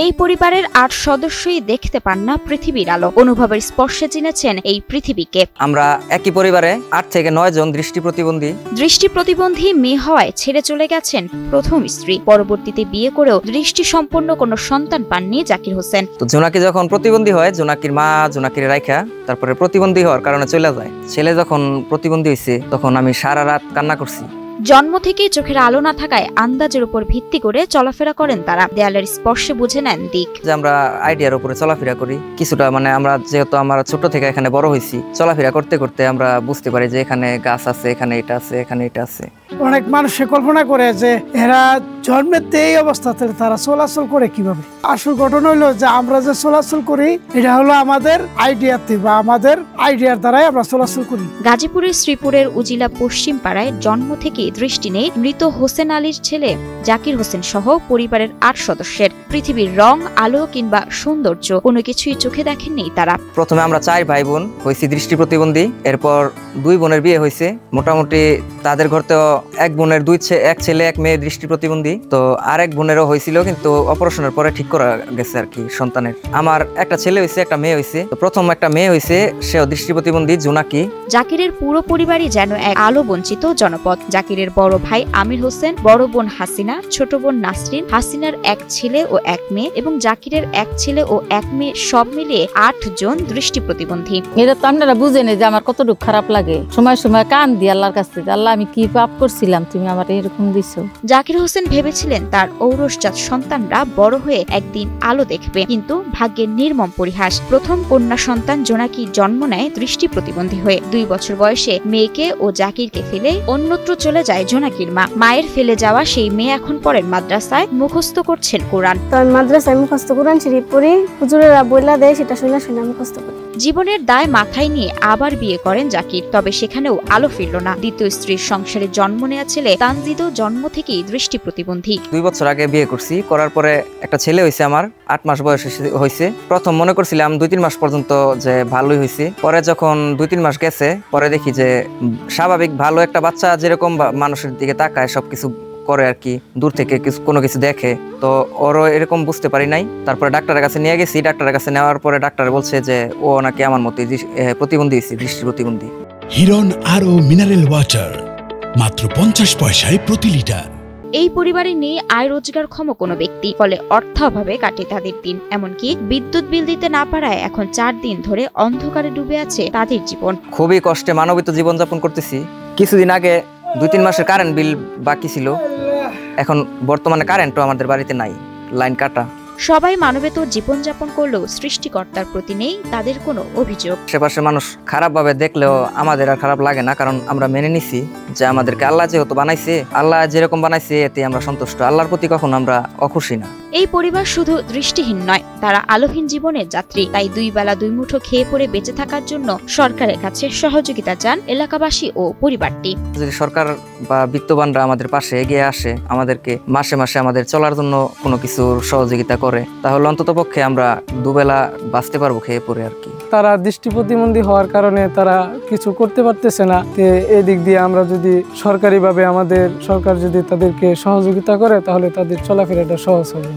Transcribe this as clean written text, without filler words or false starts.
এই পরিবারের ৮ সদস্যই দেখতে পান না পৃথিবীর আলো। অনুভবের স্পর্শে চিনেছেন এই পৃথিবীকে। আমরা একই পরিবারে ৮ থেকে ৯ জন দৃষ্টি প্রতিবন্ধী মেয়ে হওয়ায় ছেড়ে চলে গেছেন প্রথম স্ত্রী। পরবর্তীতে বিয়ে করেও দৃষ্টি সম্পন্ন কোনো সন্তান পাননি জাকির হোসেন। তো জোনাকি যখন প্রতিবন্ধী হয়, জোনাকির মা জোনাকির রাইখা তারপরে প্রতিবন্ধী হওয়ার কারণে চলে যায়। ছেলে যখন প্রতিবন্ধী হয়েছে তখন আমি সারা রাত কান্না করছি। জন্ম থেকেই চোখের আলো না থাকায় আন্দাজের উপর ভিত্তি করে চলাফেরা করেন তারা। দেয়ালের স্পর্শে বুঝে নেন দিক। যে আমরা আইডিয়ার উপরে চলাফেরা করি কিছুটা, আমরা যেহেতু আমরা ছোট থেকে এখানে বড় হয়েছি, চলাফেরা করতে করতে আমরা বুঝতে পারি যে এখানে গাছ আছে, এখানে এটা আছে, এখানে এটা আছে। অনেক মানুষ কল্পনা করে যে এরা জন্মের এই অবস্থাতে তারা চলাচল করে কিভাবে। আসল ঘটনা হলো যে আমরা যে চলাচল করি এটা হলো আমাদের আইডিয়াতে বা আমাদের আইডিয়ার দ্বারাই আমরা চলাচল করি। গাজীপুরের শ্রীপুরের উজিলা পশ্চিম পাড়ায় জন্ম থেকে দৃষ্টি নেই মৃত হোসেন আলীর ছেলে জাকির হোসেন সহ পরিবারের ৮ সদস্যের। পৃথিবীর রং, আলো কিংবা সৌন্দর্য কোনো কিছুই চোখে দেখেননি তারা। প্রথমে আমরা 4 ভাই বোন হয়েছি দৃষ্টি প্রতিবন্ধী, এরপর 2 বোনের বিয়ে হয়েছে। মোটামুটি তাদের ঘরতেও এক বোনের এক ছেলে এক মেয়ে দৃষ্টি প্রতিবন্ধী। তো আরেক বোনেরও হয়েছিল, কিন্তু অপারেশনের পরে ঠিক করা গেছে আর কি সন্তানের। আমার একটা ছেলে হয়েছে, একটা মেয়ে হয়েছে। তো প্রথম একটা মেয়ে হয়েছে, সেও দৃষ্টি প্রতিবন্ধী, জোনাকি। জাকিরের পুরো পরিবারই যেন এক আলো বঞ্চিত জনপদ। জাকিরের বড় ভাই আমির হোসেন, বড় বোন হাসিনা, ছোট বোন নাসরিন, হাসিনার এক ছেলে ও এক মেয়ে এবং জাকিরের এক ছেলে ও এক মেয়ে, সব মিলিয়ে ৮ জন দৃষ্টি প্রতিবন্ধী। এটা তো আপনারা বুঝেন যে আমার কতটুকু খারাপ লাগে। সময় সময় কান দিই আল্লাহর কাছে, আল্লাহ আমি কি পাপ করছিলাম, তুমি আমার এরকম দিছো। জাকির হোসেন ভেবেছিলেন তার ঔরসজাত সন্তানরা বড় হয়ে একদিন আলো দেখবে, কিন্তু ভাগ্যের নির্মম পরিহাস। প্রথম কন্যা সন্তান জোনাকি জন্ম নেয় দৃষ্টি প্রতিবন্ধী হয়ে। 2 বছর বয়সে মেয়েকে ও জাকিরকে ফেলে অন্যত্র চলে যায় জোনাকির মা। মায়ের ফেলে যাওয়া সেই মেয়ে এখন পড়েন মাদ্রাসায়, মুখস্থ করছেন কোরআন। মাদ্রাসায় মুখস্থ কোরআন শরীফ পড়ি, হুজুরেরা বইলা দেয় সেটা শুনে শুনে মুখস্থ করি। জীবনের দায় মাথায় নিয়ে আবার বিয়ে করেন জাকির, তবে সেখানেও আলো ফিরল না। দ্বিতীয় স্ত্রীর সংসারে জন্ম নেওয়া ছেলে তানজিদও জন্ম থেকেই দৃষ্টি প্রতিবন্ধী। 2 বছর আগে বিয়ে করছি, করার পরে একটা ছেলে হয়েছে আমার, 8 মাস বয়স হয়েছে। প্রথম মনে করছিলাম 2-3 মাস পর্যন্ত যে ভালোই হয়েছে। পরে যখন 2-3 মাস গেছে, পরে দেখি যে স্বাভাবিক ভালো একটা বাচ্চা যেরকম মানুষের দিকে তাকায়, সবকিছু করে আর কি, দূর থেকে কোনো কিছু দেখে, তো ওরও এরকম বুঝতে পারি নাই। তারপরে ডাক্তারের কাছে নিয়ে গেছি। ডাক্তারের কাছে নেওয়ার পরে ডাক্তার বলছে যে ও নাকি আমার মতো প্রতিবন্ধী হয়েছে, দৃষ্টি প্রতিবন্ধী। হিরন আরও মিনারেল ওয়াটার মাত্র 50 পয়সায় প্রতি লিটার। এই পরিবারে নেই আয় রোজগারক্ষম কোনো ব্যক্তি, ফলে অর্থাভাবে কাটে তাদের দিন। এমনকি বিদ্যুৎ বিল দিতে না পারায় এখন 4 দিন ধরে অন্ধকারে ডুবে আছে তাদের জীবন। খুবই কষ্টে মানবিত জীবনযাপন করতেছি। কিছুদিন আগে 2-3 মাসের কারেন্ট বিল বাকি ছিল, এখন বর্তমানে কারেন্টও আমাদের বাড়িতে নাই, লাইন কাটা। সবাই মানবেত জীবনযাপন করলেও সৃষ্টিকর্তার প্রতি নেই তাদের কোনো অভিযোগ। আশেপাশে মানুষ খারাপভাবে দেখলেও আমাদের আর খারাপ লাগে না, কারণ আমরা মেনে নিছি যে আমাদেরকে আল্লাহ যেহেতু বানাইছে, আল্লাহ যেরকম বানাইছে এতে আমরা সন্তুষ্ট। আল্লাহর প্রতি কখনো আমরা অখুশি না। এই পরিবার শুধু দৃষ্টিহীন নয়, তারা আলোহীন জীবনের যাত্রী। তাই 2 বেলা 2 মুঠো খেয়ে পড়ে বেঁচে থাকার জন্য সরকারের কাছে সহযোগিতা চান এলাকাবাসী ও পরিবারটি। যদি সরকার বা বিত্তবানরা আমাদের পাশে এগিয়ে আসে, আমাদেরকে মাসে মাসে আমাদের চলার জন্য কোনো কিছুর সহযোগিতা করে, তাহলে অন্ততপক্ষে আমরা 2 বেলা বাঁচতে পারবো খেয়ে পড়ে আর কি। তারা দৃষ্টি প্রতিবন্ধী হওয়ার কারণে তারা কিছু করতে পারতেছে না। এই দিক দিয়ে আমরা যদি সরকারিভাবে সরকার যদি তাদেরকে সহযোগিতা করে, তাহলে তাদের চলাফেরাটা সহজ হবে।